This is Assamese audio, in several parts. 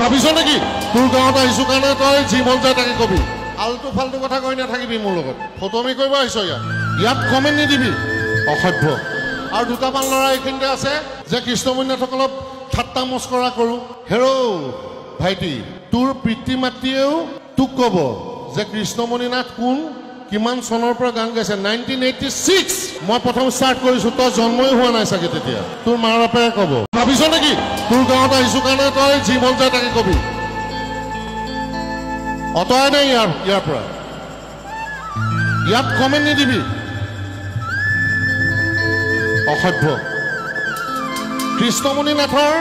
ভাবিছ নেকি তোৰ গাঁৱত আহিছো কাৰণে তই যি মন যায় তাকে কবি আলতু ফালতু কথা কৈ নাথাকিবি মোৰ লগত ফটোমি কৰিব আহিছ ইয়াত কমেণ্ট নিদিবি অসভ্য আৰু দুটামান ল'ৰা এইখিনিতে আছে যে কৃষ্ণমণিনাথসকলক ঠাট্টা মস্কৰা কৰোঁ হেৰ' ভাইটি তোৰ পিতৃ মাতৃয়েও তোক ক'ব যে কৃষ্ণমণিনাথ কোন কিমান চনৰ পৰা গান গাইছে 1986 মই প্ৰথম ষ্টাৰ্ট কৰিছোঁ তই জন্মই হোৱা নাই চাগে তেতিয়া তোৰ মা বাপেৰে ক'ব ভাবিছ নেকি তোৰ গাঁৱত আহিছো কাৰণে তই যি মন যায় তাকে কবি অতৰাই নাই ইয়াৰ পৰা ইয়াত কমেণ্ট নিদিবি অসভ্য কৃষ্ণমণিনাথৰ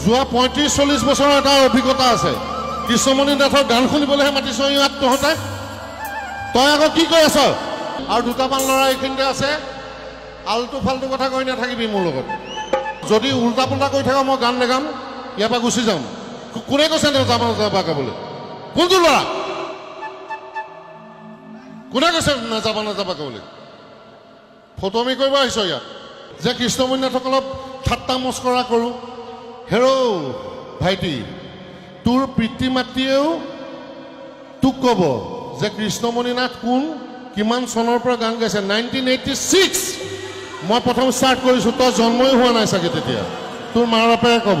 যোৱা 35-40 বছৰৰ এটা অভিজ্ঞতা আছে কৃষ্ণমণিনাথৰ গান শুনিবলৈহে মাতিছ ইয়াত তহঁতে তই আকৌ কি কৈ আছ আৰু দুটামান ল'ৰা এইখিনিতে আছে আলতু ফালতু কথা কৈ নাথাকিবি মোৰ লগত যদি উল্টা পুল্টা কৈ থাক মই গান নেগাম ইয়াৰ পৰা গুচি যাম কোনে কৈছে নাযাবা গাবলৈ কোনটো ল'ৰা কোনে কৈছে নাযাবা গাবলৈ ফটোমি কৰিব আহিছ ইয়াত যে কৃষ্ণমণিনাথসকলক ঠাট্টা মস্কৰা কৰোঁ হেৰ' ভাইটি তোৰ পিতৃ মাতৃয়েও তোক ক'ব যে কৃষ্ণমণিনাথ কোন কিমান চনৰ পৰা গান গাইছে 1986 মই প্ৰথম ষ্টাৰ্ট কৰিছোঁ তই জন্মই হোৱা নাই চাগে তেতিয়া তোৰ মা বাপেৰে ক'ব